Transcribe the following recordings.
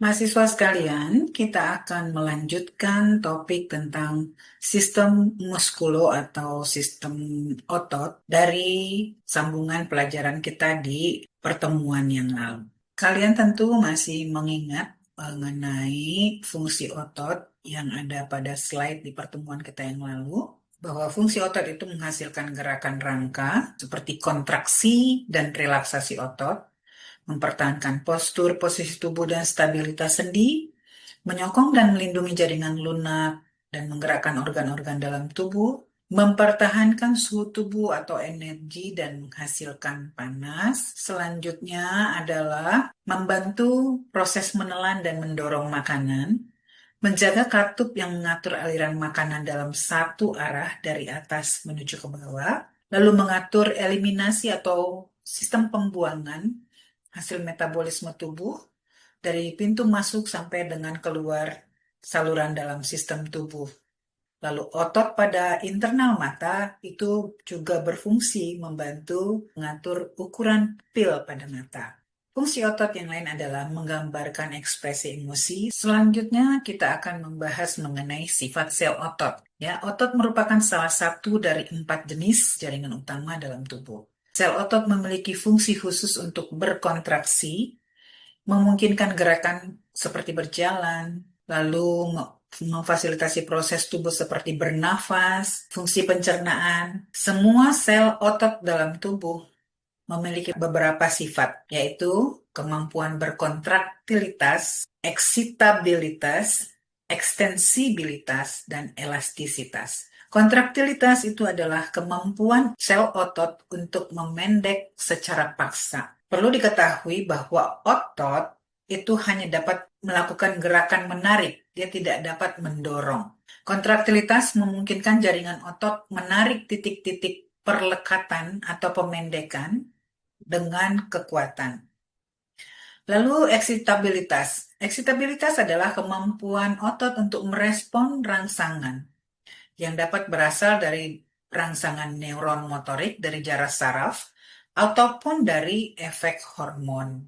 Mahasiswa sekalian, kita akan melanjutkan topik tentang sistem muskulo atau sistem otot dari sambungan pelajaran kita di pertemuan yang lalu. Kalian tentu masih mengingat mengenai fungsi otot yang ada pada slide di pertemuan kita yang lalu, bahwa fungsi otot itu menghasilkan gerakan rangka seperti kontraksi dan relaksasi otot, mempertahankan postur, posisi tubuh, dan stabilitas sendi, menyokong dan melindungi jaringan lunak, dan menggerakkan organ-organ dalam tubuh, mempertahankan suhu tubuh atau energi, dan menghasilkan panas. Selanjutnya adalah membantu proses menelan dan mendorong makanan, menjaga katup yang mengatur aliran makanan dalam satu arah dari atas menuju ke bawah, lalu mengatur eliminasi atau sistem pembuangan hasil metabolisme tubuh dari pintu masuk sampai dengan keluar saluran dalam sistem tubuh. Lalu otot pada internal mata itu juga berfungsi membantu mengatur ukuran pupil pada mata. Fungsi otot yang lain adalah menggambarkan ekspresi emosi. Selanjutnya kita akan membahas mengenai sifat sel otot. Ya, otot merupakan salah satu dari 4 jenis jaringan utama dalam tubuh. Sel otot memiliki fungsi khusus untuk berkontraksi, memungkinkan gerakan seperti berjalan, lalu memfasilitasi proses tubuh seperti bernafas, fungsi pencernaan. Semua sel otot dalam tubuh memiliki beberapa sifat, yaitu kemampuan berkontraktilitas, eksitabilitas, ekstensibilitas, dan elastisitas. Kontraktilitas itu adalah kemampuan sel otot untuk memendek secara paksa. Perlu diketahui bahwa otot itu hanya dapat melakukan gerakan menarik, dia tidak dapat mendorong. Kontraktilitas memungkinkan jaringan otot menarik titik-titik perlekatan atau pemendekan dengan kekuatan. Lalu eksitabilitas. Eksitabilitas adalah kemampuan otot untuk merespon rangsangan yang dapat berasal dari rangsangan neuron motorik dari jarak saraf ataupun dari efek hormon.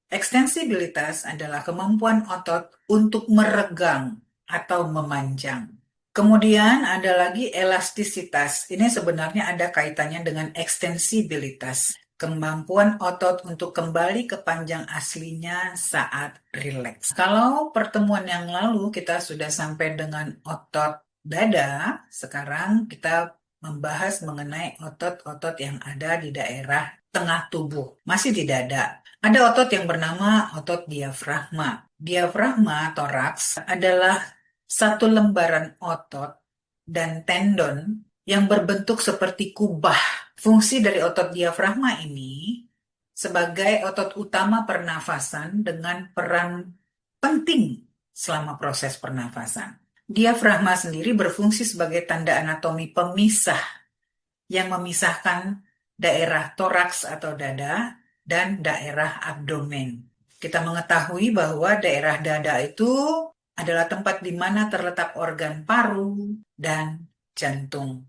Ekstensibilitas adalah kemampuan otot untuk meregang atau memanjang. Kemudian ada lagi elastisitas. Ini sebenarnya ada kaitannya dengan ekstensibilitas. Kemampuan otot untuk kembali ke panjang aslinya saat rileks. Kalau pertemuan yang lalu kita sudah sampai dengan otot dada, sekarang kita membahas mengenai otot-otot yang ada di daerah tengah tubuh, masih di dada. Ada otot yang bernama otot diafragma. Diafragma toraks adalah satu lembaran otot dan tendon yang berbentuk seperti kubah. Fungsi dari otot diafragma ini sebagai otot utama pernafasan dengan peran penting selama proses pernafasan. Diafragma sendiri berfungsi sebagai tanda anatomi pemisah yang memisahkan daerah toraks atau dada dan daerah abdomen. Kita mengetahui bahwa daerah dada itu adalah tempat di mana terletak organ paru dan jantung.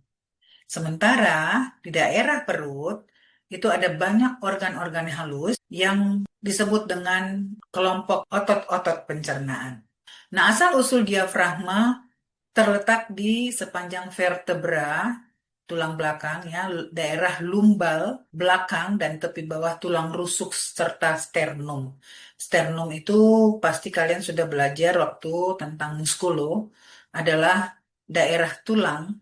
Sementara di daerah perut itu ada banyak organ-organ halus yang disebut dengan kelompok otot-otot pencernaan. Nah, asal-usul diafragma terletak di sepanjang vertebra tulang belakang, ya, daerah lumbal belakang dan tepi bawah tulang rusuk serta sternum. Sternum itu pasti kalian sudah belajar waktu tentang muskulo, adalah daerah tulang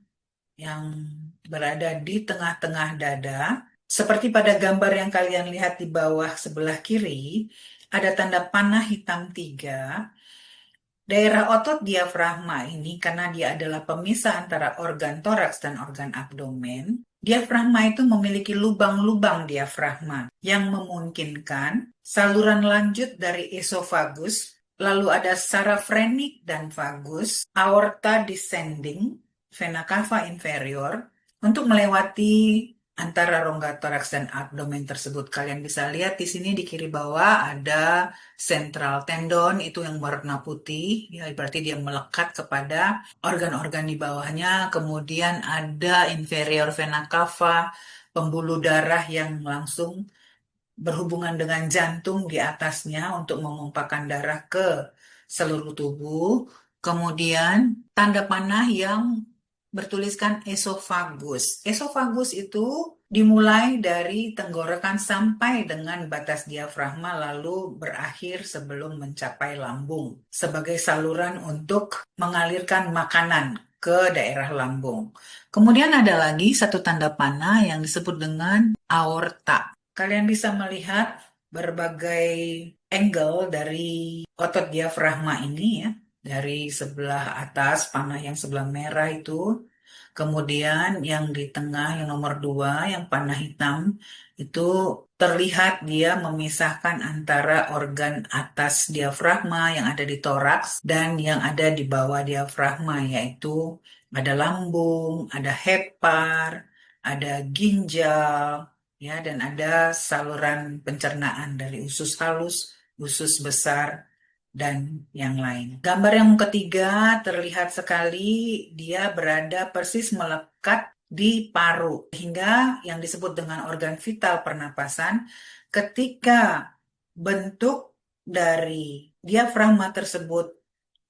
yang berada di tengah-tengah dada. Seperti pada gambar yang kalian lihat di bawah sebelah kiri, ada tanda panah hitam 3. Daerah otot diafragma ini, karena dia adalah pemisah antara organ toraks dan organ abdomen, diafragma itu memiliki lubang-lubang diafragma yang memungkinkan saluran lanjut dari esofagus, lalu ada sarafrenik dan vagus, aorta descending, vena cava inferior, untuk melewati antara rongga toraks dan abdomen tersebut. Kalian bisa lihat di sini di kiri bawah ada central tendon, itu yang warna putih, ya berarti dia melekat kepada organ-organ di bawahnya. Kemudian ada inferior vena cava, pembuluh darah yang langsung berhubungan dengan jantung di atasnya untuk memumpahkan darah ke seluruh tubuh. Kemudian tanda panah yang bertuliskan esofagus. Esofagus itu dimulai dari tenggorokan sampai dengan batas diafragma lalu berakhir sebelum mencapai lambung sebagai saluran untuk mengalirkan makanan ke daerah lambung. Kemudian ada lagi satu tanda panah yang disebut dengan aorta. Kalian bisa melihat berbagai angle dari otot diafragma ini ya. Dari sebelah atas, panah yang sebelah merah itu. Kemudian yang di tengah, yang nomor 2, yang panah hitam, itu terlihat dia memisahkan antara organ atas diafragma yang ada di toraks dan yang ada di bawah diafragma, yaitu ada lambung, ada hepar, ada ginjal, ya, dan ada saluran pencernaan dari usus halus, usus besar, dan yang lain. Gambar yang ketiga terlihat sekali dia berada persis melekat di paru, sehingga yang disebut dengan organ vital pernapasan ketika bentuk dari diafragma tersebut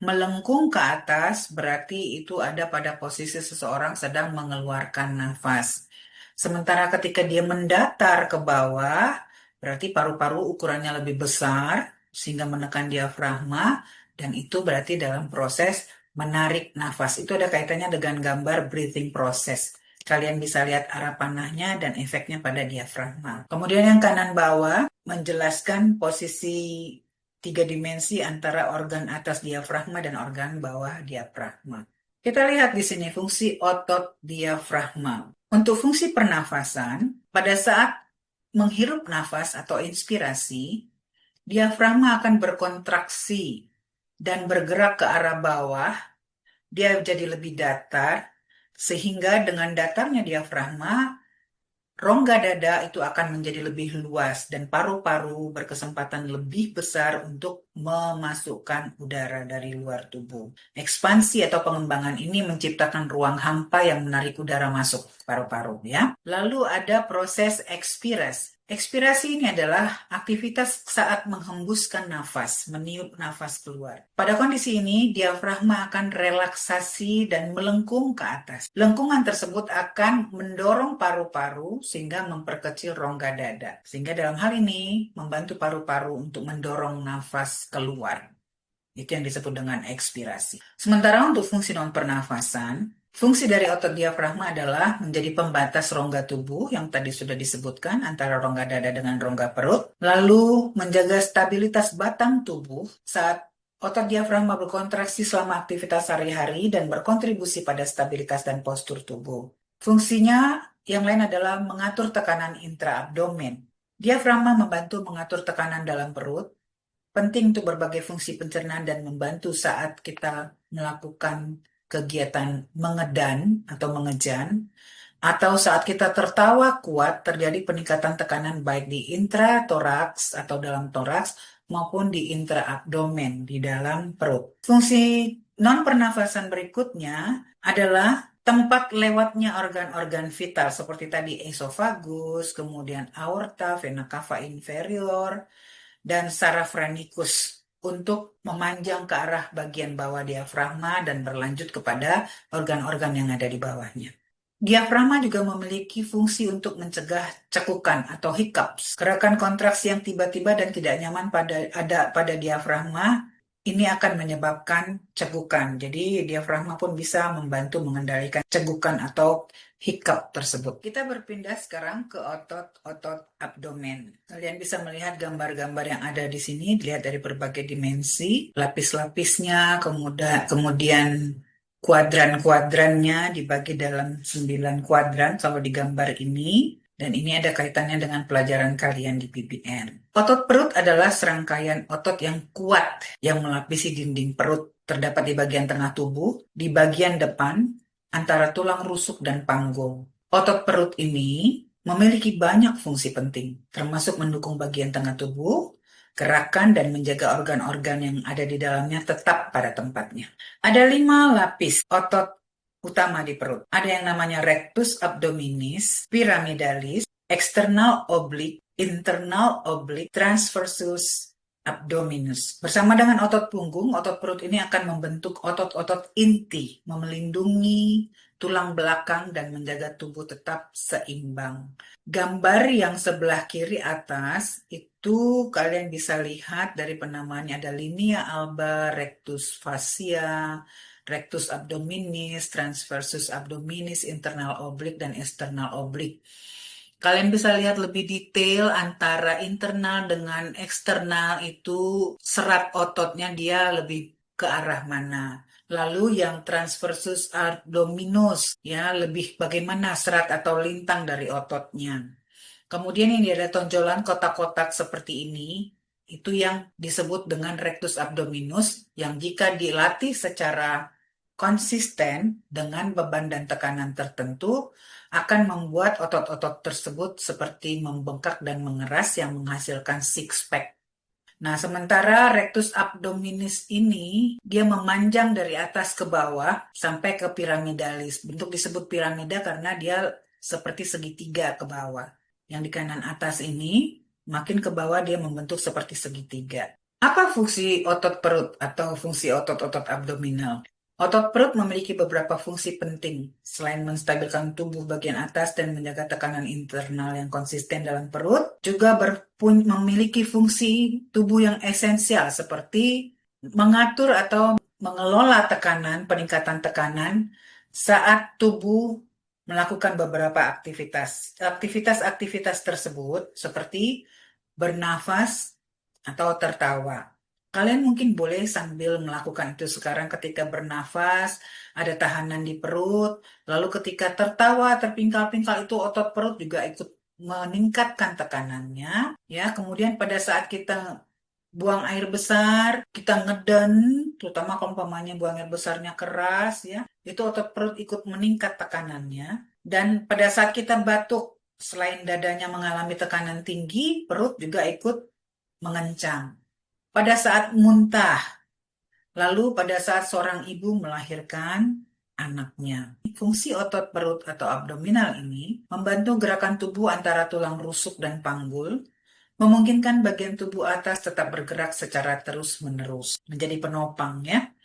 melengkung ke atas, berarti itu ada pada posisi seseorang sedang mengeluarkan nafas. Sementara ketika dia mendatar ke bawah, berarti paru-paru ukurannya lebih besar, sehingga menekan diafragma, dan itu berarti dalam proses menarik nafas. Itu ada kaitannya dengan gambar breathing process. Kalian bisa lihat arah panahnya dan efeknya pada diafragma. Kemudian yang kanan bawah menjelaskan posisi 3 dimensi antara organ atas diafragma dan organ bawah diafragma. Kita lihat di sini fungsi otot diafragma. Untuk fungsi pernafasan, pada saat menghirup nafas atau inspirasi, diafragma akan berkontraksi dan bergerak ke arah bawah. Dia jadi lebih datar, sehingga dengan datarnya diafragma, rongga dada itu akan menjadi lebih luas dan paru-paru berkesempatan lebih besar untuk memasukkan udara dari luar tubuh. Ekspansi atau pengembangan ini menciptakan ruang hampa yang menarik udara masuk paru-paru ya. Lalu ada proses ekspirasi. Ekspirasi ini adalah aktivitas saat menghembuskan nafas, meniup nafas keluar. Pada kondisi ini, diafragma akan relaksasi dan melengkung ke atas. Lengkungan tersebut akan mendorong paru-paru sehingga memperkecil rongga dada. Sehingga dalam hal ini membantu paru-paru untuk mendorong nafas keluar. Itu yang disebut dengan ekspirasi. Sementara untuk fungsi non-pernafasan, fungsi dari otot diafragma adalah menjadi pembatas rongga tubuh yang tadi sudah disebutkan antara rongga dada dengan rongga perut, lalu menjaga stabilitas batang tubuh saat otot diafragma berkontraksi selama aktivitas sehari-hari dan berkontribusi pada stabilitas dan postur tubuh. Fungsinya yang lain adalah mengatur tekanan intraabdomen. Diafragma membantu mengatur tekanan dalam perut, penting untuk berbagai fungsi pencernaan dan membantu saat kita melakukan kegiatan mengedan atau mengejan, atau saat kita tertawa kuat terjadi peningkatan tekanan baik di intratoraks atau dalam toraks maupun di intraabdomen di dalam perut. Fungsi non pernafasan berikutnya adalah tempat lewatnya organ-organ vital seperti tadi esofagus, kemudian aorta, vena cava inferior, dan saraf untuk memanjang ke arah bagian bawah diafragma dan berlanjut kepada organ-organ yang ada di bawahnya. Diafragma juga memiliki fungsi untuk mencegah cekukan atau hiccups. Gerakan kontraksi yang tiba-tiba dan tidak nyaman pada diafragma ini akan menyebabkan cegukan. Jadi diafragma pun bisa membantu mengendalikan cegukan atau hiccup tersebut. Kita berpindah sekarang ke otot-otot abdomen. Kalian bisa melihat gambar-gambar yang ada di sini, dilihat dari berbagai dimensi, lapis-lapisnya, kemudian kuadran-kuadrannya dibagi dalam 9 kuadran kalau di gambar ini. Dan ini ada kaitannya dengan pelajaran kalian di PPN. Otot perut adalah serangkaian otot yang kuat yang melapisi dinding perut. Terdapat di bagian tengah tubuh, di bagian depan, antara tulang rusuk dan panggul. Otot perut ini memiliki banyak fungsi penting, termasuk mendukung bagian tengah tubuh, gerakan dan menjaga organ-organ yang ada di dalamnya tetap pada tempatnya. Ada 5 lapis otot utama di perut. Ada yang namanya rectus abdominis, pyramidalis, external oblique, internal oblique transversus abdominis. Bersama dengan otot punggung, otot perut ini akan membentuk otot-otot inti, melindungi tulang belakang dan menjaga tubuh tetap seimbang. Gambar yang sebelah kiri atas itu kalian bisa lihat dari penamaannya ada linea alba, rectus fascia, rectus abdominis, transversus abdominis, internal oblique, dan external oblique. Kalian bisa lihat lebih detail antara internal dengan eksternal itu serat ototnya dia lebih ke arah mana. Lalu yang transversus abdominis ya lebih bagaimana serat atau lintang dari ototnya. Kemudian ini ada tonjolan kotak-kotak seperti ini. Itu yang disebut dengan rectus abdominus yang jika dilatih secara konsisten dengan beban dan tekanan tertentu akan membuat otot-otot tersebut seperti membengkak dan mengeras yang menghasilkan six pack. Nah, sementara rectus abdominis ini dia memanjang dari atas ke bawah sampai ke piramidalis. Bentuk disebut piramida karena dia seperti segitiga ke bawah. Yang di kanan atas ini makin ke bawah dia membentuk seperti segitiga. Apa fungsi otot perut atau fungsi otot-otot abdominal? Otot perut memiliki beberapa fungsi penting. Selain menstabilkan tubuh bagian atas dan menjaga tekanan internal yang konsisten dalam perut, juga memiliki fungsi tubuh yang esensial seperti mengatur atau mengelola tekanan, peningkatan tekanan saat tubuh melakukan beberapa aktivitas. Aktivitas-aktivitas tersebut seperti bernafas atau tertawa. Kalian mungkin boleh sambil melakukan itu sekarang ketika bernafas, ada tahanan di perut, lalu ketika tertawa, terpingkal-pingkal itu otot perut juga ikut meningkatkan tekanannya. Ya, kemudian pada saat kita buang air besar, kita ngeden, terutama kalau umpamanya buang air besarnya keras, ya, itu otot perut ikut meningkat tekanannya. Dan pada saat kita batuk, selain dadanya mengalami tekanan tinggi, perut juga ikut mengencang. Pada saat muntah, lalu pada saat seorang ibu melahirkan anaknya. Fungsi otot perut atau abdominal ini membantu gerakan tubuh antara tulang rusuk dan panggul, memungkinkan bagian tubuh atas tetap bergerak secara terus-menerus, menjadi penopang ya.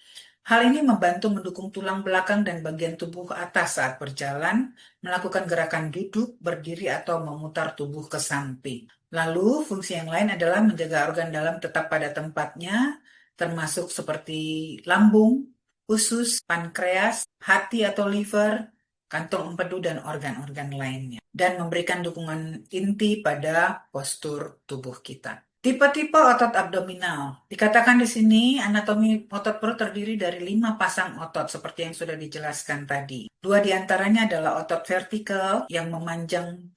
Hal ini membantu mendukung tulang belakang dan bagian tubuh atas saat berjalan, melakukan gerakan duduk, berdiri, atau memutar tubuh ke samping. Lalu, fungsi yang lain adalah menjaga organ dalam tetap pada tempatnya, termasuk seperti lambung, usus, pankreas, hati atau liver, kantong empedu, dan organ-organ lainnya. Dan memberikan dukungan inti pada postur tubuh kita. Tipe-tipe otot abdominal. Dikatakan di sini anatomi otot perut terdiri dari 5 pasang otot seperti yang sudah dijelaskan tadi. 2 diantaranya adalah otot vertikal yang memanjang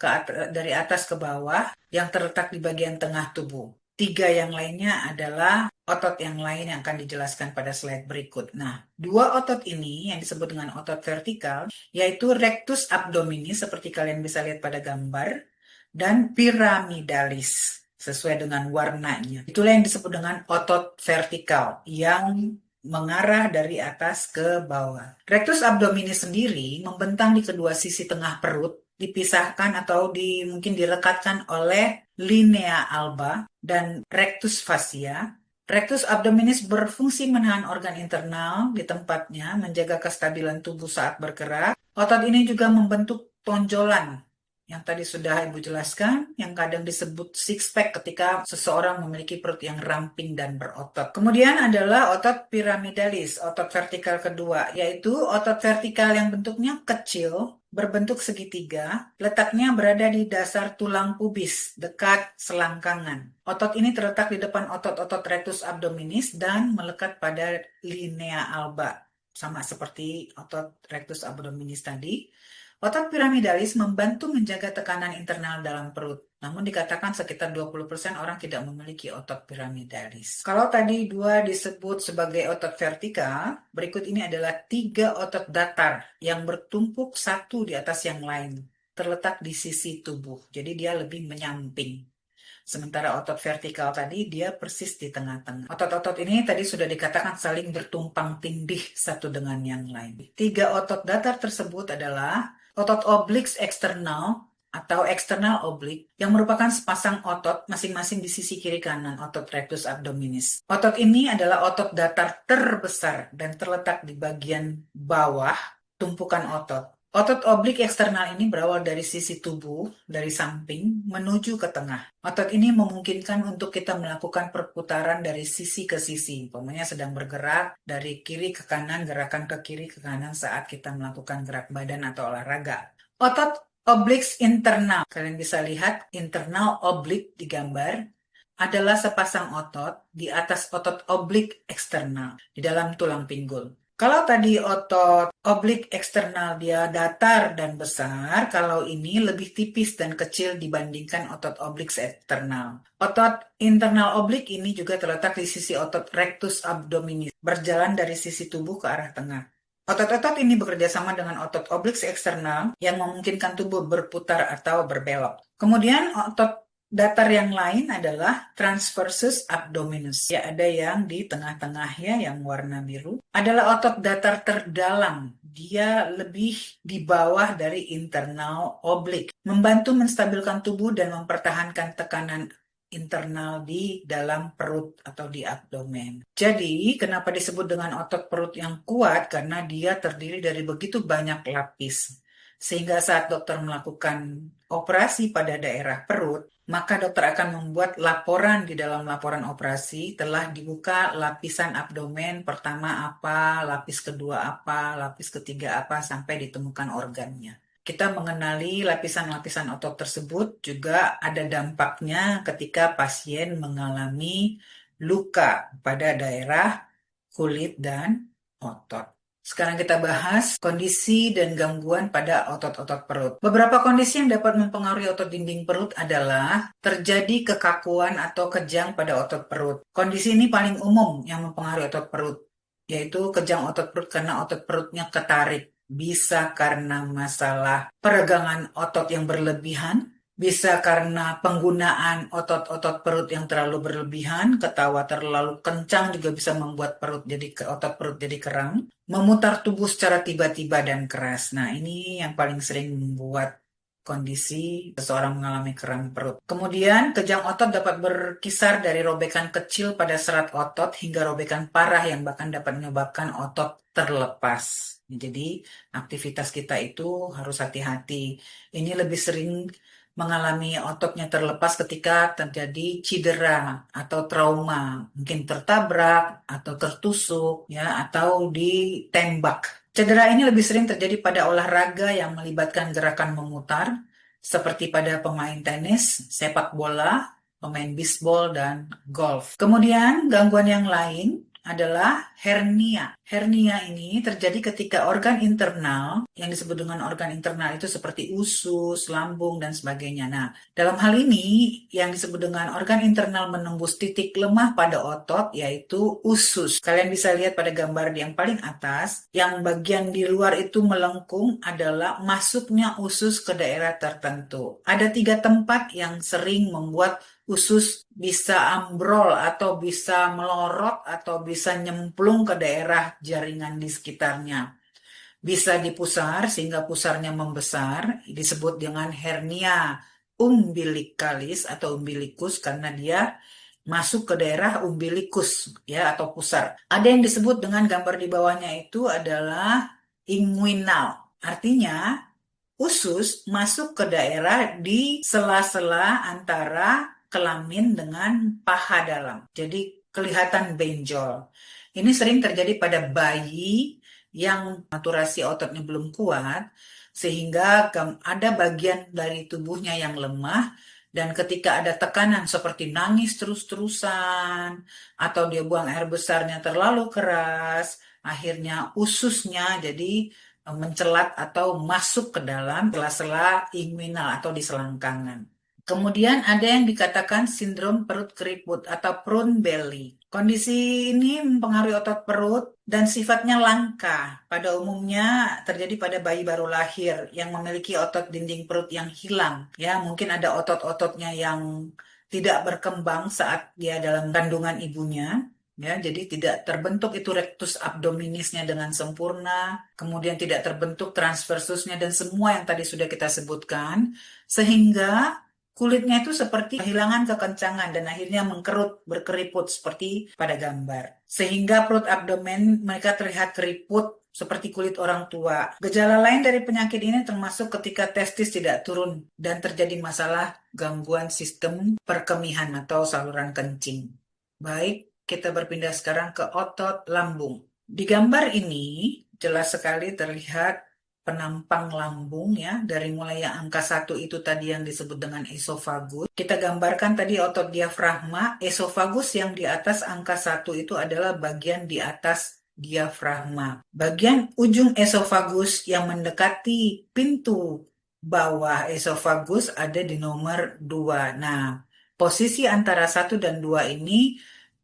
dari atas ke bawah yang terletak di bagian tengah tubuh. 3 yang lainnya adalah otot yang lain yang akan dijelaskan pada slide berikut. Nah, 2 otot ini yang disebut dengan otot vertikal yaitu rectus abdominis seperti kalian bisa lihat pada gambar dan piramidalis sesuai dengan warnanya. Itulah yang disebut dengan otot vertikal yang mengarah dari atas ke bawah. Rectus abdominis sendiri membentang di kedua sisi tengah perut, dipisahkan atau mungkin direkatkan oleh linea alba dan rectus fascia. Rectus abdominis berfungsi menahan organ internal di tempatnya, menjaga kestabilan tubuh saat bergerak. Otot ini juga membentuk tonjolan yang tadi sudah Ibu jelaskan, yang kadang disebut six pack ketika seseorang memiliki perut yang ramping dan berotot. Kemudian adalah otot piramidalis, otot vertikal kedua, yaitu otot vertikal yang bentuknya kecil, berbentuk segitiga, letaknya berada di dasar tulang pubis, dekat selangkangan. Otot ini terletak di depan otot-otot rectus abdominis dan melekat pada linea alba, sama seperti otot rectus abdominis tadi. Otot piramidalis membantu menjaga tekanan internal dalam perut. Namun dikatakan sekitar 20% orang tidak memiliki otot piramidalis. Kalau tadi 2 disebut sebagai otot vertikal, berikut ini adalah 3 otot datar yang bertumpuk satu di atas yang lain, terletak di sisi tubuh. Jadi dia lebih menyamping. Sementara otot vertikal tadi dia persis di tengah-tengah. Otot-otot ini tadi sudah dikatakan saling bertumpang tindih satu dengan yang lain. 3 otot datar tersebut adalah otot obliks eksternal atau external oblique yang merupakan sepasang otot masing-masing di sisi kiri kanan otot rectus abdominis. Otot ini adalah otot datar terbesar dan terletak di bagian bawah tumpukan otot. Otot oblik eksternal ini berawal dari sisi tubuh, dari samping menuju ke tengah. Otot ini memungkinkan untuk kita melakukan perputaran dari sisi ke sisi. Umpamanya sedang bergerak dari kiri ke kanan, gerakan ke kiri ke kanan saat kita melakukan gerak badan atau olahraga. Otot obliks internal, kalian bisa lihat internal oblik di gambar, adalah sepasang otot di atas otot oblik eksternal di dalam tulang pinggul. Kalau tadi otot oblik eksternal dia datar dan besar, kalau ini lebih tipis dan kecil dibandingkan otot oblik eksternal. Otot internal oblik ini juga terletak di sisi otot rectus abdominis, berjalan dari sisi tubuh ke arah tengah. Otot-otot ini bekerja sama dengan otot oblik eksternal yang memungkinkan tubuh berputar atau berbelok. Kemudian otot datar yang lain adalah transversus abdominis. Ya, ada yang di tengah-tengah ya, yang warna biru. Adalah otot datar terdalam. Dia lebih di bawah dari internal oblik. Membantu menstabilkan tubuh dan mempertahankan tekanan internal di dalam perut atau di abdomen. Jadi, kenapa disebut dengan otot perut yang kuat? Karena dia terdiri dari begitu banyak lapis. Sehingga saat dokter melakukan operasi pada daerah perut, maka dokter akan membuat laporan di dalam laporan operasi telah dibuka lapisan abdomen pertama apa, lapis kedua apa, lapis ketiga apa, sampai ditemukan organnya. Kita mengenali lapisan-lapisan otot tersebut juga ada dampaknya ketika pasien mengalami luka pada daerah kulit dan otot. Sekarang kita bahas kondisi dan gangguan pada otot-otot perut. Beberapa kondisi yang dapat mempengaruhi otot dinding perut adalah terjadi kekakuan atau kejang pada otot perut. Kondisi ini paling umum yang mempengaruhi otot perut, yaitu kejang otot perut karena otot perutnya ketarik. Bisa karena masalah peregangan otot yang berlebihan, bisa karena penggunaan otot-otot perut yang terlalu berlebihan, ketawa terlalu kencang juga bisa membuat otot perut jadi kering, memutar tubuh secara tiba-tiba dan keras. Nah, ini yang paling sering membuat kondisi seseorang mengalami kram perut. Kemudian, kejang otot dapat berkisar dari robekan kecil pada serat otot hingga robekan parah yang bahkan dapat menyebabkan otot terlepas. Jadi, aktivitas kita itu harus hati-hati. Ini lebih sering mengalami ototnya terlepas ketika terjadi cedera atau trauma, mungkin tertabrak atau tertusuk ya atau ditembak. Cedera ini lebih sering terjadi pada olahraga yang melibatkan gerakan memutar seperti pada pemain tenis, sepak bola, pemain bisbol dan golf. Kemudian gangguan yang lain adalah hernia. Hernia ini terjadi ketika organ internal, yang disebut dengan organ internal itu seperti usus, lambung, dan sebagainya. Nah, dalam hal ini yang disebut dengan organ internal menembus titik lemah pada otot, yaitu usus. Kalian bisa lihat pada gambar yang paling atas, yang bagian di luar itu melengkung adalah masuknya usus ke daerah tertentu. Ada 3 tempat yang sering membuat usus bisa ambrol atau bisa melorot atau bisa nyemplung ke daerah jaringan di sekitarnya. Bisa dipusar sehingga pusarnya membesar, disebut dengan hernia umbilikalis atau umbilikus karena dia masuk ke daerah umbilikus ya atau pusar. Ada yang disebut dengan gambar di bawahnya itu adalah inguinal. Artinya usus masuk ke daerah di sela-sela antara kelamin dengan paha dalam. Jadi kelihatan benjol. Ini sering terjadi pada bayi yang maturasi ototnya belum kuat, sehingga ada bagian dari tubuhnya yang lemah, dan ketika ada tekanan seperti nangis terus-terusan, atau dia buang air besarnya terlalu keras, akhirnya ususnya jadi mencelat atau masuk ke dalam sela-sela inguinal atau di selangkangan. Kemudian ada yang dikatakan sindrom perut keriput atau prune belly. Kondisi ini mempengaruhi otot perut dan sifatnya langka. Pada umumnya terjadi pada bayi baru lahir yang memiliki otot dinding perut yang hilang. Ya, mungkin ada otot-ototnya yang tidak berkembang saat dia dalam kandungan ibunya. Ya, jadi tidak terbentuk itu rectus abdominisnya dengan sempurna, kemudian tidak terbentuk transversusnya dan semua yang tadi sudah kita sebutkan, sehingga kulitnya itu seperti kehilangan kekencangan dan akhirnya mengkerut, berkeriput seperti pada gambar. Sehingga perut abdomen mereka terlihat keriput seperti kulit orang tua. Gejala lain dari penyakit ini termasuk ketika testis tidak turun dan terjadi masalah gangguan sistem perkemihan atau saluran kencing. Baik, kita berpindah sekarang ke otot lambung. Di gambar ini jelas sekali terlihat penampang lambung ya, dari mulai yang angka 1 itu tadi yang disebut dengan esofagus. Kita gambarkan tadi otot diafragma, esofagus yang di atas angka 1 itu adalah bagian di atas diafragma. Bagian ujung esofagus yang mendekati pintu bawah esofagus ada di nomor 2. Nah, posisi antara 1 dan 2 ini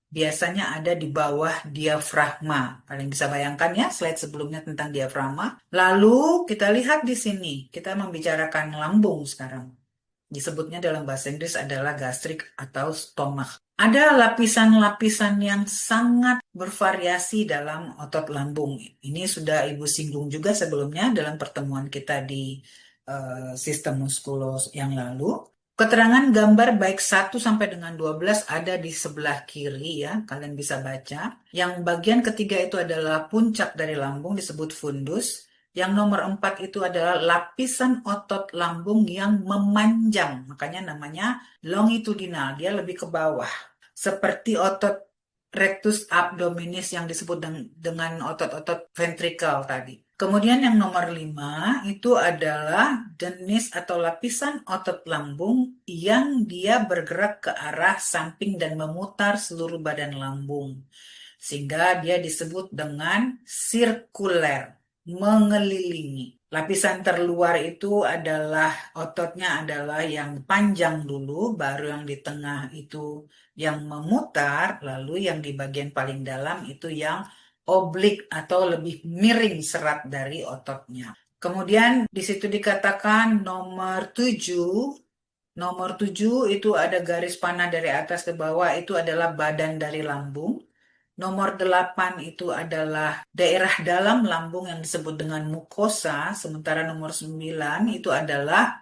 biasanya ada di bawah diafragma. Kalian bisa bayangkan ya slide sebelumnya tentang diafragma. Lalu kita lihat di sini, kita membicarakan lambung sekarang. Disebutnya dalam bahasa Inggris adalah gastrik atau stomach. Ada lapisan-lapisan yang sangat bervariasi dalam otot lambung. Ini sudah Ibu singgung juga sebelumnya dalam pertemuan kita di sistem muskulos yang lalu. Keterangan gambar baik 1 sampai dengan 12 ada di sebelah kiri ya, kalian bisa baca. Yang bagian ketiga itu adalah puncak dari lambung disebut fundus. Yang nomor 4 itu adalah lapisan otot lambung yang memanjang, makanya namanya longitudinal, dia lebih ke bawah. Seperti otot rectus abdominis yang disebut dengan otot-otot ventrikal tadi. Kemudian yang nomor 5 itu adalah jenis atau lapisan otot lambung yang dia bergerak ke arah samping dan memutar seluruh badan lambung. Sehingga dia disebut dengan sirkuler, mengelilingi. Lapisan terluar itu adalah ototnya adalah yang panjang dulu, baru yang di tengah itu yang memutar, lalu yang di bagian paling dalam itu yang oblik atau lebih miring serat dari ototnya. Kemudian di situ dikatakan nomor 7 itu ada garis panah dari atas ke bawah itu adalah badan dari lambung. Nomor 8 itu adalah daerah dalam lambung yang disebut dengan mukosa, sementara nomor 9 itu adalah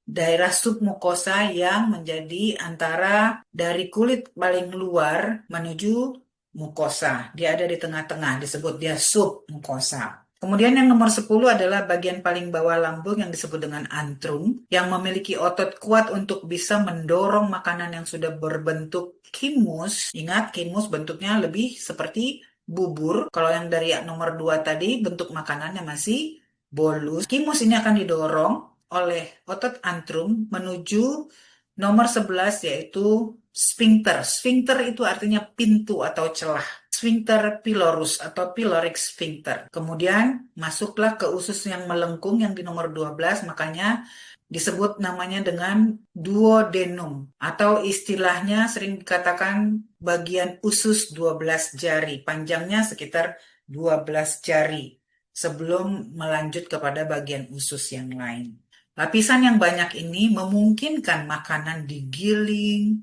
daerah submukosa yang menjadi antara dari kulit paling luar menuju mukosa. Dia ada di tengah-tengah, disebut dia submukosa. Kemudian yang nomor 10 adalah bagian paling bawah lambung yang disebut dengan antrum, yang memiliki otot kuat untuk bisa mendorong makanan yang sudah berbentuk kimus. Ingat, kimus bentuknya lebih seperti bubur. Kalau yang dari nomor 2 tadi, bentuk makanannya masih bolus. Kimus ini akan didorong oleh otot antrum menuju nomor 11 yaitu sphincter. Sphincter itu artinya pintu atau celah. Sphincter pylorus atau pyloric sphincter. Kemudian masuklah ke usus yang melengkung yang di nomor 12, makanya disebut namanya dengan duodenum atau istilahnya sering dikatakan bagian usus 12 jari. Panjangnya sekitar 12 jari sebelum melanjut kepada bagian usus yang lain. Lapisan yang banyak ini memungkinkan makanan digiling,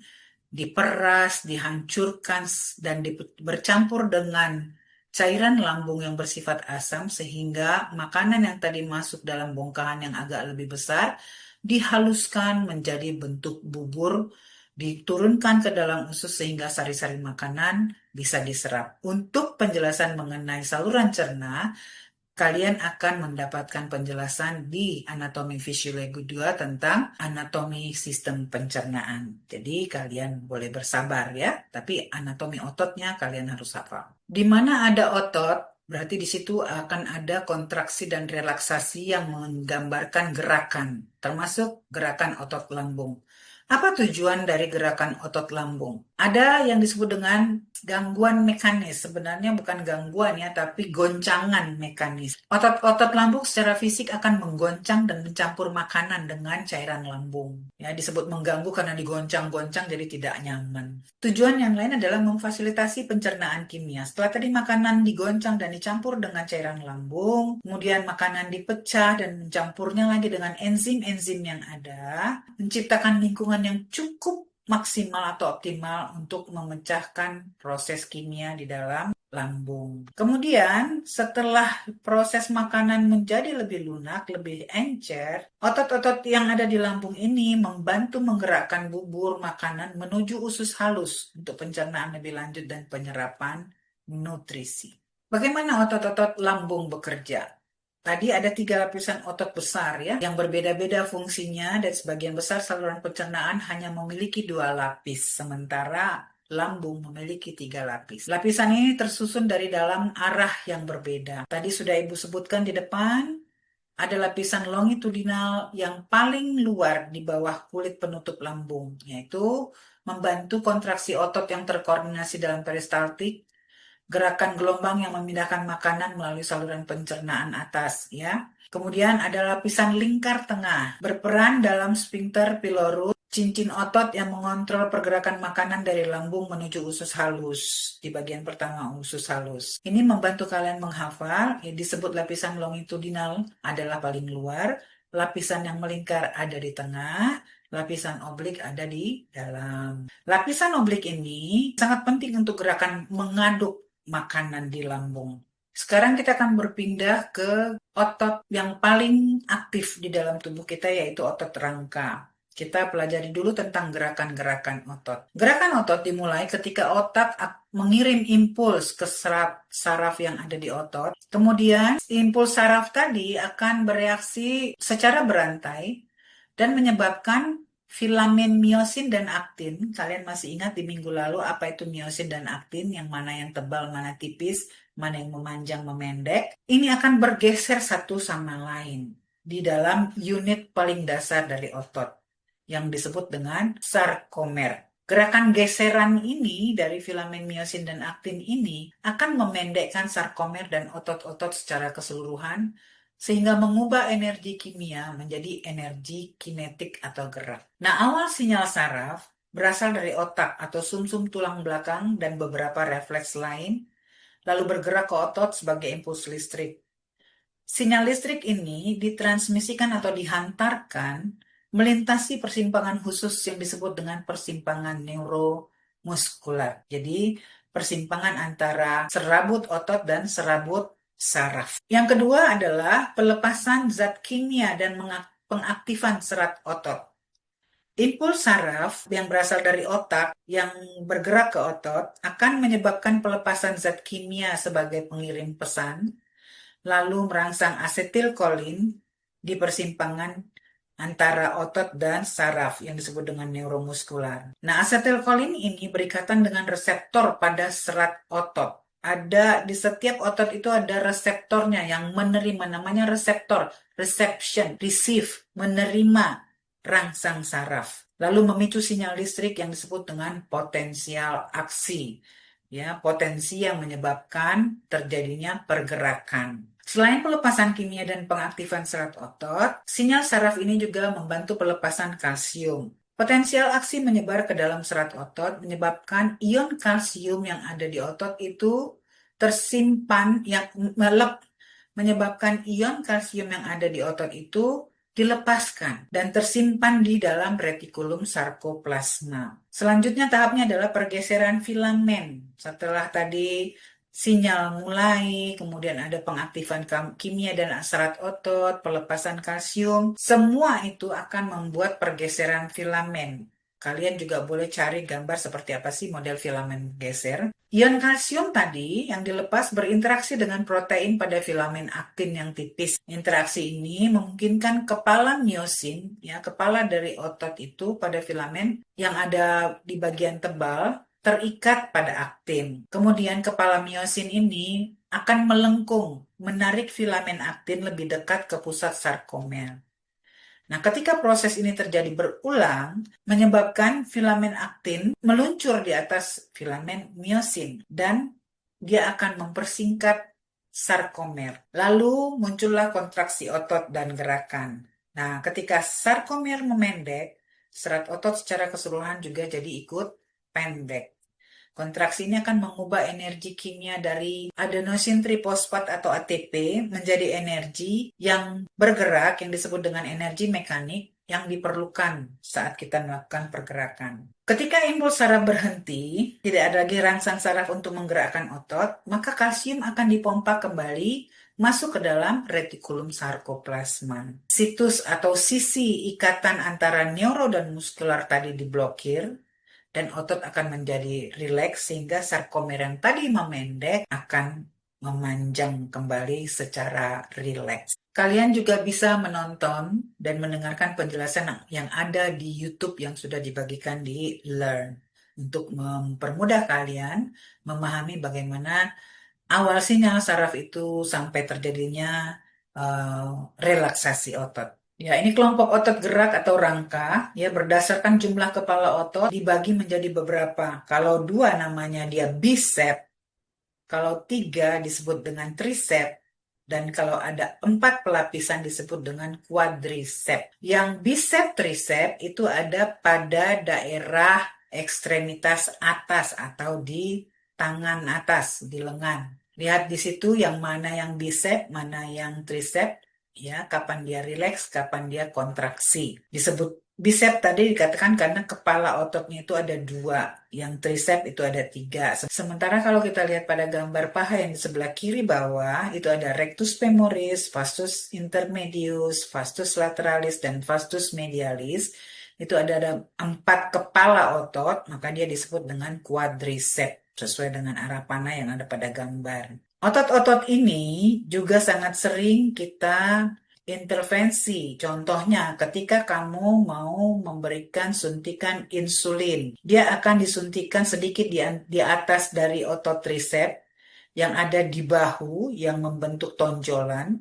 diperas, dihancurkan, dan bercampur dengan cairan lambung yang bersifat asam sehingga makanan yang tadi masuk dalam bongkahan yang agak lebih besar dihaluskan menjadi bentuk bubur, diturunkan ke dalam usus sehingga sari-sari makanan bisa diserap. Untuk penjelasan mengenai saluran cerna, kalian akan mendapatkan penjelasan di anatomi fisiologi 2 tentang anatomi sistem pencernaan. Jadi kalian boleh bersabar ya, tapi anatomi ototnya kalian harus hafal. Di mana ada otot, berarti di situ akan ada kontraksi dan relaksasi yang menggambarkan gerakan, termasuk gerakan otot lambung. Apa tujuan dari gerakan otot lambung? Ada yang disebut dengan gangguan mekanis. Sebenarnya bukan gangguan ya, tapi goncangan mekanis. Otot-otot lambung secara fisik akan menggoncang dan mencampur makanan dengan cairan lambung. Ya, disebut mengganggu karena digoncang-goncang jadi tidak nyaman. Tujuan yang lain adalah memfasilitasi pencernaan kimia. Setelah tadi makanan digoncang dan dicampur dengan cairan lambung, kemudian makanan dipecah dan mencampurnya lagi dengan enzim-enzim yang ada, menciptakan lingkungan yang cukup maksimal atau optimal untuk memecahkan proses kimia di dalam lambung. Kemudian, setelah proses makanan menjadi lebih lunak, lebih encer, otot-otot yang ada di lambung ini membantu menggerakkan bubur makanan menuju usus halus untuk pencernaan lebih lanjut dan penyerapan nutrisi. Bagaimana otot-otot lambung bekerja? Tadi ada 3 lapisan otot besar ya, yang berbeda-beda fungsinya dan sebagian besar saluran pencernaan hanya memiliki 2 lapis, sementara lambung memiliki 3 lapis. Lapisan ini tersusun dari dalam arah yang berbeda. Tadi sudah Ibu sebutkan di depan, ada lapisan longitudinal yang paling luar di bawah kulit penutup lambung, yaitu membantu kontraksi otot yang terkoordinasi dalam peristaltik, gerakan gelombang yang memindahkan makanan melalui saluran pencernaan atas ya. Kemudian ada lapisan lingkar tengah, berperan dalam sphincter pylorus, cincin otot yang mengontrol pergerakan makanan dari lambung menuju usus halus. Di bagian pertama usus halus. Ini membantu kalian menghafal, ya, disebut lapisan longitudinal adalah paling luar, lapisan yang melingkar ada di tengah, lapisan oblik ada di dalam. Lapisan oblik ini sangat penting untuk gerakan mengaduk makanan di lambung. Sekarang kita akan berpindah ke otot yang paling aktif di dalam tubuh kita, yaitu otot rangka. Kita pelajari dulu tentang gerakan-gerakan otot. Gerakan otot dimulai ketika otak mengirim impuls ke saraf yang ada di otot. Kemudian impuls saraf tadi akan bereaksi secara berantai dan menyebabkan filamen miosin dan aktin. Kalian masih ingat di minggu lalu apa itu miosin dan aktin, yang mana yang tebal, mana tipis, mana yang memanjang, memendek. Ini akan bergeser satu sama lain di dalam unit paling dasar dari otot yang disebut dengan sarkomer. Gerakan geseran ini dari filamen miosin dan aktin ini akan memendekkan sarkomer dan otot-otot secara keseluruhan sehingga mengubah energi kimia menjadi energi kinetik atau gerak. Nah, awal sinyal saraf berasal dari otak atau sumsum tulang belakang dan beberapa refleks lain, lalu bergerak ke otot sebagai impuls listrik. Sinyal listrik ini ditransmisikan atau dihantarkan melintasi persimpangan khusus yang disebut dengan persimpangan neuromuskular. Jadi, persimpangan antara serabut otot dan serabut saraf. Yang kedua adalah pelepasan zat kimia dan pengaktifan serat otot. Impuls saraf yang berasal dari otak yang bergerak ke otot akan menyebabkan pelepasan zat kimia sebagai pengirim pesan, lalu merangsang asetilkolin di persimpangan antara otot dan saraf yang disebut dengan neuromuskular. Nah, asetilkolin ini berikatan dengan reseptor pada serat otot. Ada di setiap otot itu ada reseptornya yang menerima, namanya reseptor, reception, receive, menerima rangsang saraf. Lalu memicu sinyal listrik yang disebut dengan potensial aksi. Ya, potensi yang menyebabkan terjadinya pergerakan. Selain pelepasan kimia dan pengaktifan serat otot, sinyal saraf ini juga membantu pelepasan kalsium. Potensial aksi menyebar ke dalam serat otot menyebabkan ion kalsium yang ada di otot itu tersimpan, yang menyebabkan ion kalsium yang ada di otot itu dilepaskan dan tersimpan di dalam retikulum sarkoplasma. Selanjutnya tahapnya adalah pergeseran filamen. Setelah tadi sinyal mulai, kemudian ada pengaktifan kimia dan serat otot, pelepasan kalsium, semua itu akan membuat pergeseran filamen. Kalian juga boleh cari gambar seperti apa sih model filamen geser. Ion kalsium tadi yang dilepas berinteraksi dengan protein pada filamen aktin yang tipis. Interaksi ini memungkinkan kepala miosin, ya, kepala dari otot itu pada filamen yang ada di bagian tebal terikat pada aktin. Kemudian kepala miosin ini akan melengkung, menarik filamen aktin lebih dekat ke pusat sarkomer. Nah, ketika proses ini terjadi berulang, menyebabkan filamen aktin meluncur di atas filamen miosin dan dia akan mempersingkat sarkomer. Lalu muncullah kontraksi otot dan gerakan. Nah, ketika sarkomer memendek, serat otot secara keseluruhan juga jadi ikut pendek. Kontraksi ini akan mengubah energi kimia dari adenosin trifosfat atau ATP menjadi energi yang bergerak yang disebut dengan energi mekanik yang diperlukan saat kita melakukan pergerakan. Ketika impuls saraf berhenti, tidak ada lagi rangsang saraf untuk menggerakkan otot, maka kalsium akan dipompa kembali masuk ke dalam retikulum sarkoplasma. Situs atau sisi ikatan antara neuro dan muskular tadi diblokir, dan otot akan menjadi rileks sehingga sarkomer yang tadi memendek akan memanjang kembali secara rileks. Kalian juga bisa menonton dan mendengarkan penjelasan yang ada di YouTube yang sudah dibagikan di Learn untuk mempermudah kalian memahami bagaimana awal sinyal saraf itu sampai terjadinya eh, relaksasi otot. Ya, ini kelompok otot gerak atau rangka, ya berdasarkan jumlah kepala otot dibagi menjadi beberapa. Kalau dua namanya dia bicep, kalau tiga disebut dengan tricep, dan kalau ada empat pelapisan disebut dengan quadricep. Yang bicep tricep itu ada pada daerah ekstremitas atas atau di tangan atas, di lengan. Lihat di situ yang mana yang bicep, mana yang tricep, ya, kapan dia rileks, kapan dia kontraksi. Disebut bicep tadi dikatakan karena kepala ototnya itu ada dua, yang tricep itu ada tiga. Sementara kalau kita lihat pada gambar paha yang di sebelah kiri bawah, itu ada rectus femoris, vastus intermedius, vastus lateralis, dan vastus medialis. Itu ada empat kepala otot, maka dia disebut dengan quadricep, sesuai dengan arah panah yang ada pada gambar. Otot-otot ini juga sangat sering kita intervensi. Contohnya, ketika kamu mau memberikan suntikan insulin, dia akan disuntikan sedikit di atas dari otot tricep yang ada di bahu yang membentuk tonjolan.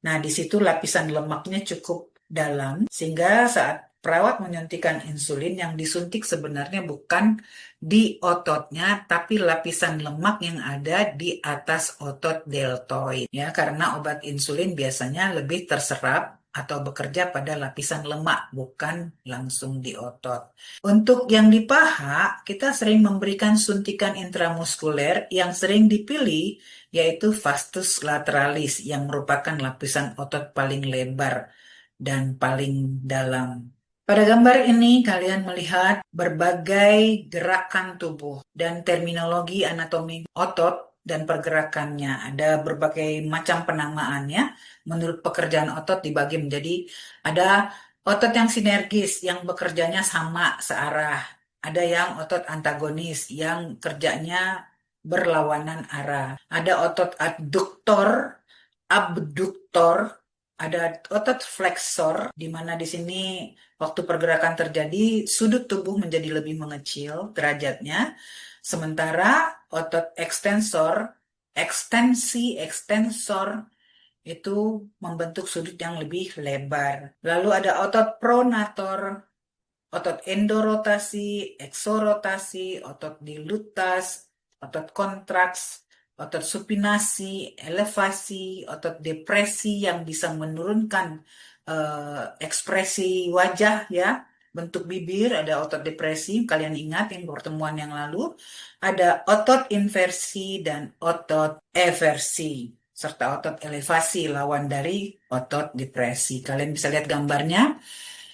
Nah, di situ lapisan lemaknya cukup dalam, sehingga saat perawat menyuntikkan insulin, yang disuntik sebenarnya bukan di ototnya, tapi lapisan lemak yang ada di atas otot deltoid. Ya, karena obat insulin biasanya lebih terserap atau bekerja pada lapisan lemak, bukan langsung di otot. Untuk yang di paha, kita sering memberikan suntikan intramuskuler yang sering dipilih yaitu vastus lateralis yang merupakan lapisan otot paling lebar dan paling dalam. Pada gambar ini kalian melihat berbagai gerakan tubuh dan terminologi anatomi otot dan pergerakannya. Ada berbagai macam penamaannya. Menurut pekerjaan otot dibagi menjadi ada otot yang sinergis yang bekerjanya sama searah. Ada yang otot antagonis yang kerjanya berlawanan arah. Ada otot aduktor, abduktor, ada otot flexor, di mana di sini waktu pergerakan terjadi sudut tubuh menjadi lebih mengecil derajatnya. Sementara otot ekstensor, ekstensor itu membentuk sudut yang lebih lebar. Lalu ada otot pronator, otot endorotasi, eksorotasi, otot dilutas, otot kontraks, otot supinasi, elevasi, otot depresi yang bisa menurunkan ekspresi wajah, ya, bentuk bibir. Ada otot depresi, kalian ingat yang pertemuan yang lalu. Ada otot inversi dan otot eversi, serta otot elevasi, lawan dari otot depresi. Kalian bisa lihat gambarnya.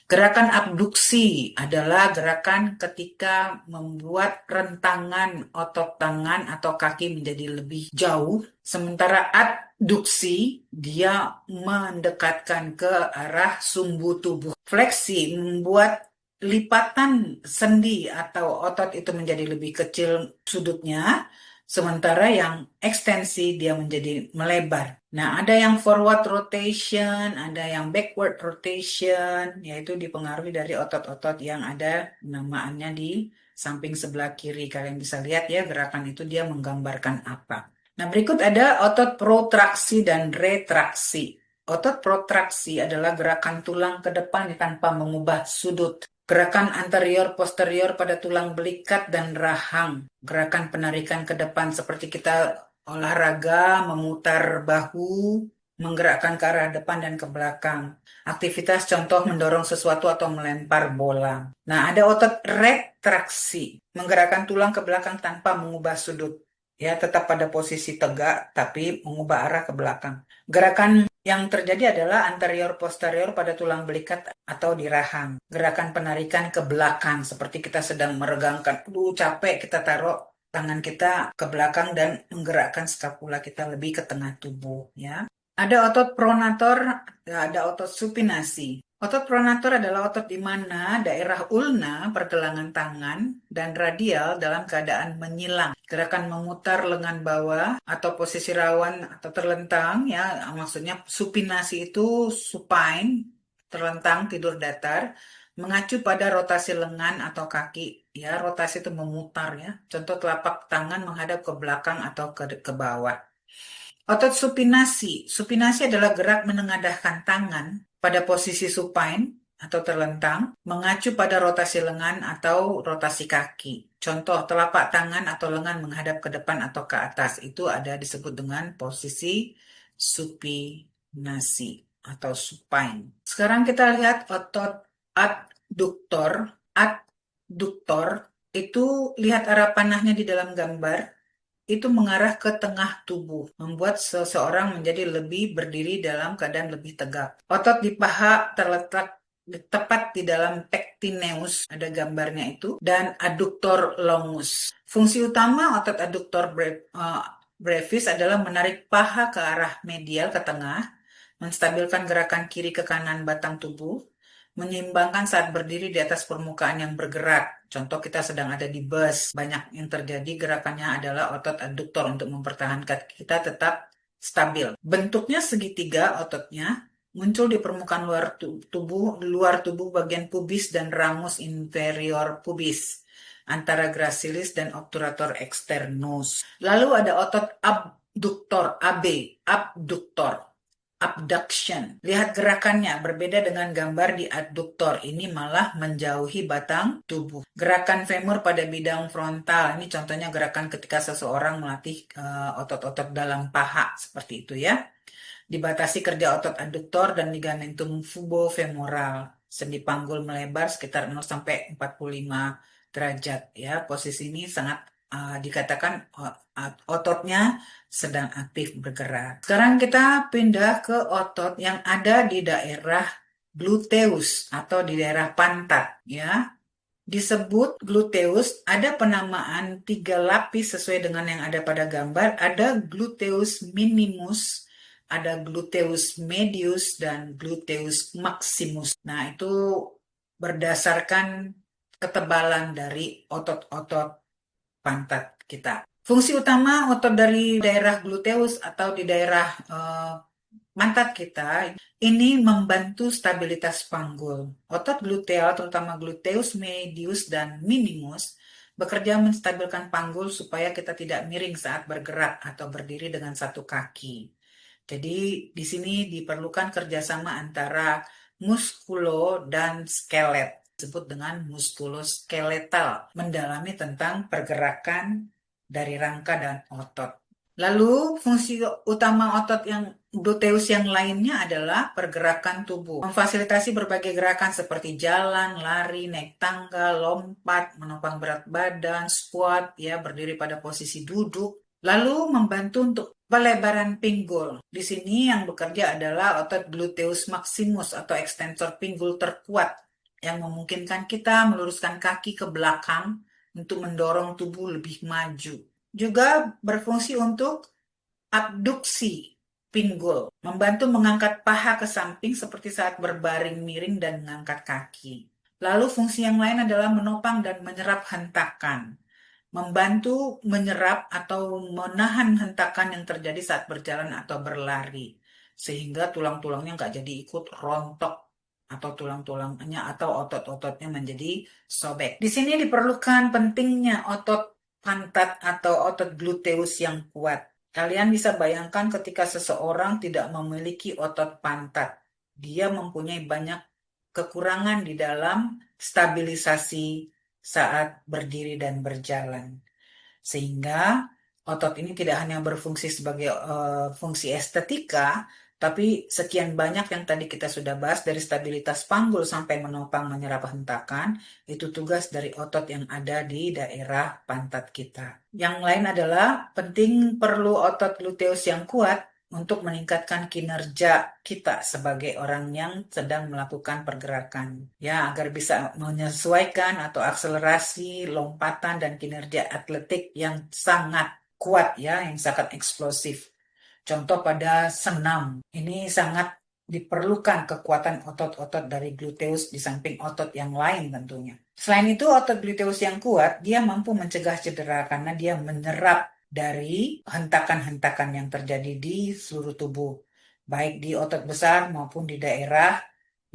Gerakan abduksi adalah gerakan ketika membuat rentangan otot tangan atau kaki menjadi lebih jauh. Sementara adduksi, dia mendekatkan ke arah sumbu tubuh. Fleksi membuat lipatan sendi atau otot itu menjadi lebih kecil sudutnya. Sementara yang ekstensi dia menjadi melebar. Nah, ada yang forward rotation, ada yang backward rotation, yaitu dipengaruhi dari otot-otot yang ada namaannya di samping sebelah kiri. Kalian bisa lihat ya gerakan itu dia menggambarkan apa. Nah, berikut ada otot protraksi dan retraksi. Otot protraksi adalah gerakan tulang ke depan tanpa mengubah sudut. Gerakan anterior-posterior pada tulang belikat dan rahang. Gerakan penarikan ke depan seperti kita olahraga, memutar bahu, menggerakkan ke arah depan dan ke belakang. Aktivitas contoh mendorong sesuatu atau melempar bola. Nah, ada otot retraksi, menggerakkan tulang ke belakang tanpa mengubah sudut. ya tetap pada posisi tegak tapi mengubah arah ke belakang. Gerakan yang terjadi adalah anterior posterior pada tulang belikat atau di rahang. Gerakan penarikan ke belakang seperti kita sedang meregangkan, capek kita taruh tangan kita ke belakang dan menggerakkan skapula kita lebih ke tengah tubuh ya. Ada otot pronator, ada otot supinasi. Otot pronator adalah otot di mana daerah ulna, pergelangan tangan, dan radial dalam keadaan menyilang. Gerakan memutar lengan bawah atau posisi rawan atau terlentang, ya maksudnya supinasi itu supine, terlentang, tidur datar, mengacu pada rotasi lengan atau kaki. Ya, rotasi itu memutar ya. Contoh telapak tangan menghadap ke belakang atau ke bawah. Otot supinasi. Supinasi adalah gerak menengadahkan tangan pada posisi supine atau terlentang, mengacu pada rotasi lengan atau rotasi kaki. Contoh, telapak tangan atau lengan menghadap ke depan atau ke atas. Itu ada disebut dengan posisi supinasi atau supine. Sekarang kita lihat otot adduktor. Adduktor itu lihat arah panahnya di dalam gambar itu mengarah ke tengah tubuh, membuat seseorang menjadi lebih berdiri dalam keadaan lebih tegak. Otot di paha terletak tepat di dalam pectineus, ada gambarnya itu, dan adduktor longus. Fungsi utama otot adduktor brevis adalah menarik paha ke arah medial ke tengah, menstabilkan gerakan kiri ke kanan batang tubuh, menyeimbangkan saat berdiri di atas permukaan yang bergerak. Contoh kita sedang ada di bus, banyak yang terjadi gerakannya adalah otot adduktor untuk mempertahankan kita tetap stabil. Bentuknya segitiga ototnya, muncul di permukaan luar tubuh bagian pubis dan ramus inferior pubis antara gracilis dan obturator externus. Lalu ada otot abduktor, AB, abduktor. Abduction. Lihat gerakannya, berbeda dengan gambar di adduktor. Ini malah menjauhi batang tubuh. Gerakan femur pada bidang frontal. Ini contohnya gerakan ketika seseorang melatih otot-otot dalam paha. Seperti itu ya. Dibatasi kerja otot adduktor dan ligamentum fubofemoral. Sendi panggul melebar sekitar 0 sampai 45 derajat ya. Posisi ini sangat dikatakan ototnya sedang aktif bergerak. Sekarang kita pindah ke otot yang ada di daerah gluteus atau di daerah pantat ya. Disebut gluteus, ada penamaan 3 lapis sesuai dengan yang ada pada gambar. Ada gluteus minimus, ada gluteus medius, dan gluteus maximus. Nah, itu berdasarkan ketebalan dari otot-otot pantat kita. Fungsi utama otot dari daerah gluteus atau di daerah pantat kita ini membantu stabilitas panggul. Otot gluteal, terutama gluteus medius dan minimus, bekerja menstabilkan panggul supaya kita tidak miring saat bergerak atau berdiri dengan satu kaki. Jadi di sini diperlukan kerjasama antara muskulo dan skelet, disebut dengan muskuloskeletal, mendalami tentang pergerakan dari rangka dan otot. Lalu fungsi utama otot yang gluteus yang lainnya adalah pergerakan tubuh. Memfasilitasi berbagai gerakan seperti jalan, lari, naik tangga, lompat, menopang berat badan, squat, ya berdiri pada posisi duduk. Lalu membantu untuk pelebaran pinggul. Di sini yang bekerja adalah otot gluteus maximus atau ekstensor pinggul terkuat yang memungkinkan kita meluruskan kaki ke belakang untuk mendorong tubuh lebih maju. Juga berfungsi untuk abduksi pinggul, membantu mengangkat paha ke samping seperti saat berbaring miring dan mengangkat kaki. Lalu fungsi yang lain adalah menopang dan menyerap hentakan, membantu menyerap atau menahan hentakan yang terjadi saat berjalan atau berlari, sehingga tulang-tulangnya nggak jadi ikut rontok atau tulang-tulangnya atau otot-ototnya menjadi sobek. Di sini diperlukan pentingnya otot pantat atau otot gluteus yang kuat. Kalian bisa bayangkan ketika seseorang tidak memiliki otot pantat, dia mempunyai banyak kekurangan di dalam stabilisasi saat berdiri dan berjalan. Sehingga otot ini tidak hanya berfungsi sebagai fungsi estetika, Tapi sekian banyak yang tadi kita sudah bahas dari stabilitas panggul sampai menopang menyerap hentakan, itu tugas dari otot yang ada di daerah pantat kita. Yang lain adalah penting perlu otot gluteus yang kuat untuk meningkatkan kinerja kita sebagai orang yang sedang melakukan pergerakan. Ya, agar bisa menyesuaikan atau akselerasi, lompatan, dan kinerja atletik yang sangat kuat ya, yang sangat eksplosif. Contoh pada senam, ini sangat diperlukan kekuatan otot-otot dari gluteus di samping otot yang lain tentunya. Selain itu, otot gluteus yang kuat, dia mampu mencegah cedera karena dia menyerap dari hentakan-hentakan yang terjadi di seluruh tubuh, baik di otot besar maupun di daerah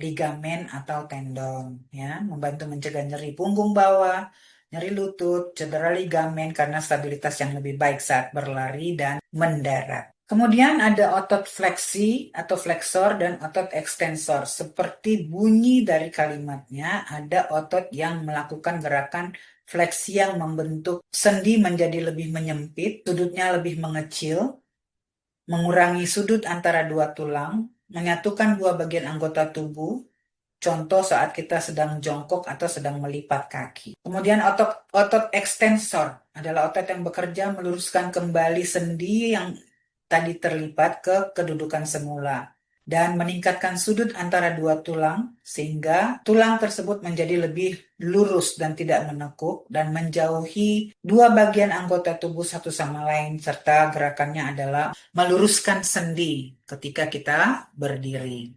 ligamen atau tendon, ya, membantu mencegah nyeri punggung bawah, nyeri lutut, cedera ligamen karena stabilitas yang lebih baik saat berlari dan mendarat. Kemudian ada otot fleksi atau flexor dan otot ekstensor. Seperti bunyi dari kalimatnya, ada otot yang melakukan gerakan fleksi yang membentuk sendi menjadi lebih menyempit, sudutnya lebih mengecil, mengurangi sudut antara dua tulang, menyatukan dua bagian anggota tubuh, contoh saat kita sedang jongkok atau sedang melipat kaki. Kemudian otot ekstensor adalah otot yang bekerja meluruskan kembali sendi yang tadi terlipat ke kedudukan semula dan meningkatkan sudut antara dua tulang sehingga tulang tersebut menjadi lebih lurus dan tidak menekuk dan menjauhi dua bagian anggota tubuh satu sama lain serta gerakannya adalah meluruskan sendi ketika kita berdiri.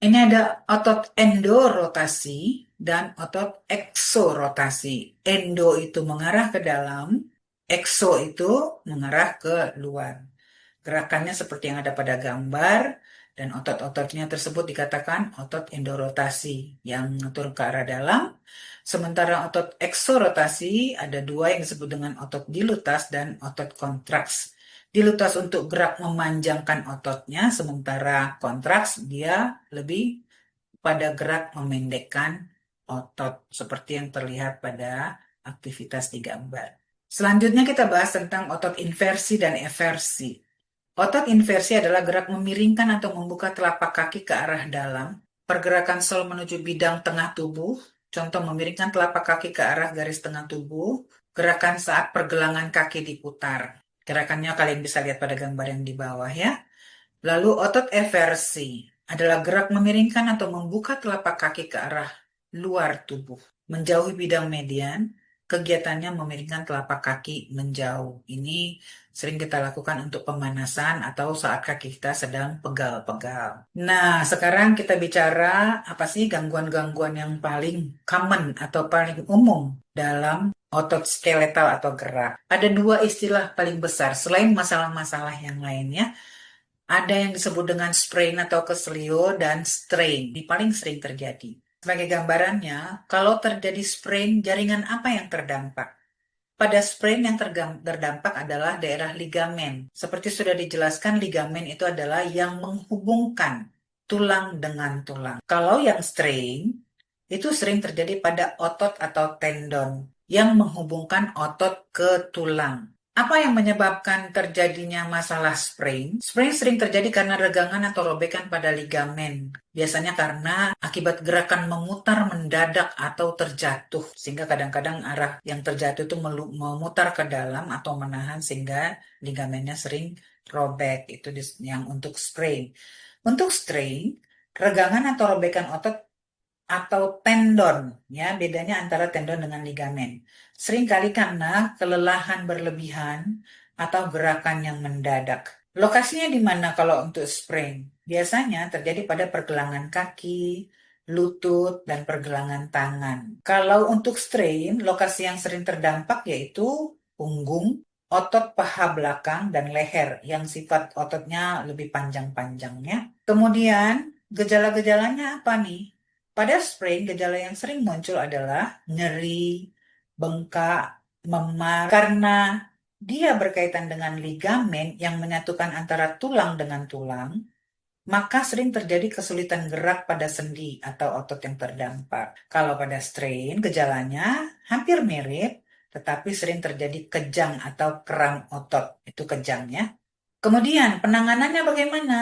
Ini ada otot endorotasi dan otot eksorotasi. Endo itu mengarah ke dalam, ekso itu mengarah ke luar. Gerakannya seperti yang ada pada gambar, dan otot-ototnya tersebut dikatakan otot endorotasi yang mengatur ke arah dalam. Sementara otot eksorotasi ada dua yang disebut dengan otot dilutas dan otot kontraks. Dilutas untuk gerak memanjangkan ototnya, sementara kontraks dia lebih pada gerak memendekkan otot seperti yang terlihat pada aktivitas di gambar. Selanjutnya kita bahas tentang otot inversi dan eversi. Otot inversi adalah gerak memiringkan atau membuka telapak kaki ke arah dalam. Pergerakan sol menuju bidang tengah tubuh. Contoh memiringkan telapak kaki ke arah garis tengah tubuh. Gerakan saat pergelangan kaki diputar. Gerakannya kalian bisa lihat pada gambar yang di bawah ya. Lalu otot eversi adalah gerak memiringkan atau membuka telapak kaki ke arah luar tubuh. Menjauhi bidang median, kegiatannya memiringkan telapak kaki menjauh. Ini sering kita lakukan untuk pemanasan atau saat kaki kita sedang pegal-pegal. Nah, sekarang kita bicara apa sih gangguan-gangguan yang paling common atau paling umum dalam otot skeletal atau gerak. Ada dua istilah paling besar selain masalah-masalah yang lainnya. Ada yang disebut dengan sprain atau keselio dan strain. Ini paling sering terjadi. Sebagai gambarannya, kalau terjadi sprain, jaringan apa yang terdampak? Pada sprain yang terdampak adalah daerah ligamen. Seperti sudah dijelaskan, ligamen itu adalah yang menghubungkan tulang dengan tulang. Kalau yang strain, itu sering terjadi pada otot atau tendon yang menghubungkan otot ke tulang. Apa yang menyebabkan terjadinya masalah sprain? Sprain sering terjadi karena regangan atau robekan pada ligamen. Biasanya karena akibat gerakan memutar mendadak atau terjatuh. Sehingga kadang-kadang arah yang terjatuh itu memutar ke dalam atau menahan sehingga ligamennya sering robek. Itu yang untuk sprain. Untuk strain, regangan atau robekan otot atau tendon, ya bedanya antara tendon dengan ligamen. Seringkali karena kelelahan berlebihan atau gerakan yang mendadak. Lokasinya di mana kalau untuk sprain? Biasanya terjadi pada pergelangan kaki, lutut, dan pergelangan tangan. Kalau untuk strain, lokasi yang sering terdampak yaitu punggung, otot paha belakang, dan leher yang sifat ototnya lebih panjang-panjangnya. Kemudian, gejala-gejalanya apa nih? Pada sprain, gejala yang sering muncul adalah nyeri, bengkak, memar, karena dia berkaitan dengan ligamen yang menyatukan antara tulang dengan tulang, maka sering terjadi kesulitan gerak pada sendi atau otot yang terdampak. Kalau pada strain, gejalanya hampir mirip, tetapi sering terjadi kejang atau kram otot. Itu kejangnya. Kemudian, penanganannya bagaimana?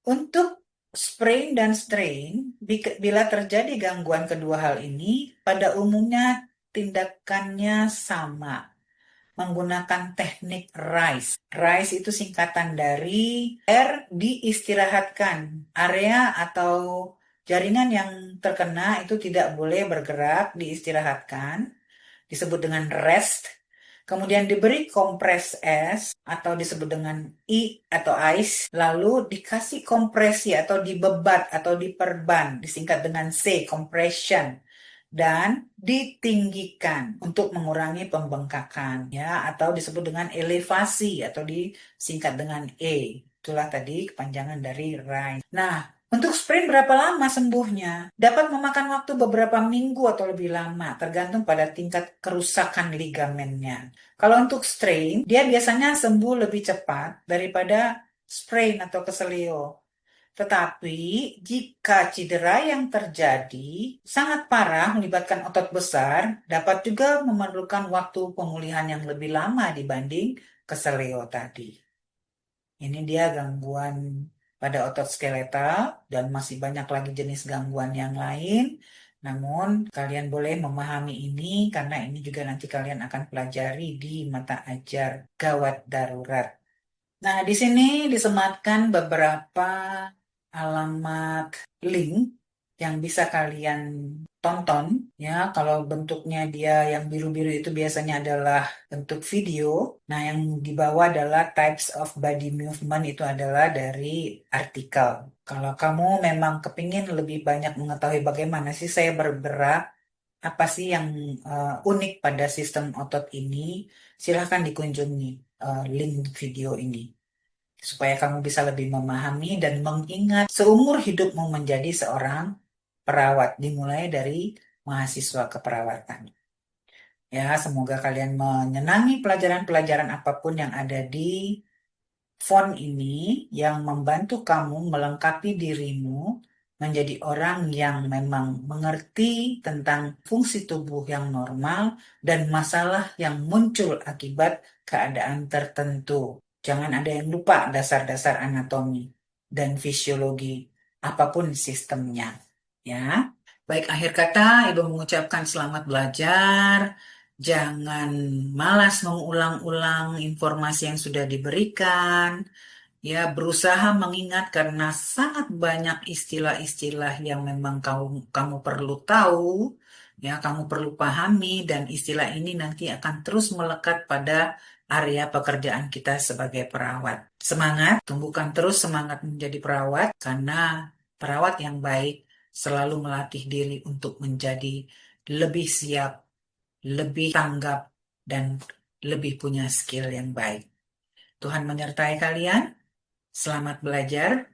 Untuk sprain dan strain, bila terjadi gangguan kedua hal ini, pada umumnya tindakannya sama, menggunakan teknik RISE. RISE itu singkatan dari R, diistirahatkan. Area atau jaringan yang terkena itu tidak boleh bergerak, diistirahatkan, disebut dengan rest. Kemudian diberi kompres es atau disebut dengan I atau ice, lalu dikasih kompresi atau dibebat atau diperban, disingkat dengan C, compression, dan ditinggikan untuk mengurangi pembengkakan, ya, atau disebut dengan elevasi atau disingkat dengan E. Itulah tadi kepanjangan dari RISE. Nah, untuk sprain berapa lama sembuhnya? Dapat memakan waktu beberapa minggu atau lebih lama, tergantung pada tingkat kerusakan ligamennya. Kalau untuk strain, dia biasanya sembuh lebih cepat daripada sprain atau keselio. Tetapi jika cedera yang terjadi sangat parah melibatkan otot besar, dapat juga memerlukan waktu pemulihan yang lebih lama dibanding keselio tadi. Ini dia gangguan pada otot skeletal dan masih banyak lagi jenis gangguan yang lain. Namun kalian boleh memahami ini karena ini juga nanti kalian akan pelajari di mata ajar gawat darurat. Nah, di sini disematkan beberapa alamat link yang bisa kalian tonton, ya. Kalau bentuknya dia yang biru-biru itu biasanya adalah bentuk video. Nah, yang di bawah adalah types of body movement, itu adalah dari artikel. Kalau kamu memang kepingin lebih banyak mengetahui bagaimana sih saya bergerak, apa sih yang unik pada sistem otot ini, silahkan dikunjungi link video ini supaya kamu bisa lebih memahami dan mengingat seumur hidupmu menjadi seorang perawat, dimulai dari mahasiswa keperawatan. Ya, semoga kalian menyenangi pelajaran-pelajaran apapun yang ada di font ini yang membantu kamu melengkapi dirimu menjadi orang yang memang mengerti tentang fungsi tubuh yang normal dan masalah yang muncul akibat keadaan tertentu. Jangan ada yang lupa dasar-dasar anatomi dan fisiologi apapun sistemnya. Ya. Baik, akhir kata Ibu mengucapkan selamat belajar. Jangan malas mengulang-ulang informasi yang sudah diberikan. Ya, berusaha mengingat karena sangat banyak istilah-istilah yang memang kamu perlu tahu, ya, kamu perlu pahami, dan istilah ini nanti akan terus melekat pada area pekerjaan kita sebagai perawat. Semangat, tumbuhkan terus semangat menjadi perawat karena perawat yang baik selalu melatih diri untuk menjadi lebih siap, lebih tanggap, dan lebih punya skill yang baik. Tuhan menyertai kalian. Selamat belajar.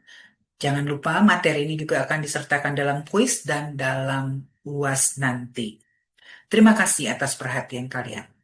Jangan lupa materi ini juga akan disertakan dalam kuis dan dalam UAS nanti. Terima kasih atas perhatian kalian.